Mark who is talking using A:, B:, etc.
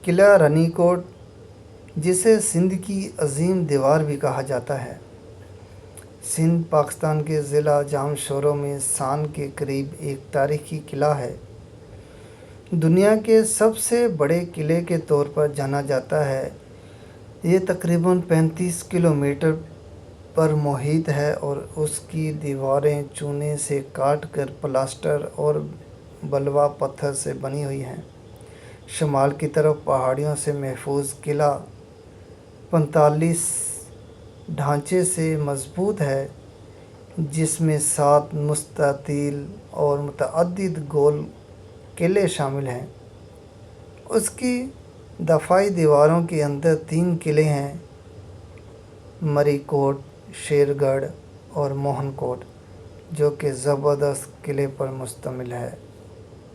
A: قلعہ رنی کوٹ، جسے سندھ کی عظیم دیوار بھی کہا جاتا ہے، سندھ پاکستان کے ضلع جام شوروں میں سان کے قریب ایک تاریخی قلعہ ہے۔ دنیا کے سب سے بڑے قلعے کے طور پر جانا جاتا ہے۔ یہ تقریباً 35 کلومیٹر پر محیط ہے اور اس کی دیواریں چونے سے کاٹ کر پلاسٹر اور بلوا پتھر سے بنی ہوئی ہیں۔ شمال کی طرف پہاڑیوں سے محفوظ قلعہ 45 ڈھانچے سے مضبوط ہے، جس میں 7 مستطیل اور متعدد گول قلعے شامل ہیں۔ اس کی دفاعی دیواروں کے اندر 3 قلعے ہیں: مری کوٹ، شیر گڑھ اور موہن کوٹ، جو کہ زبردست قلعے پر مشتمل ہے۔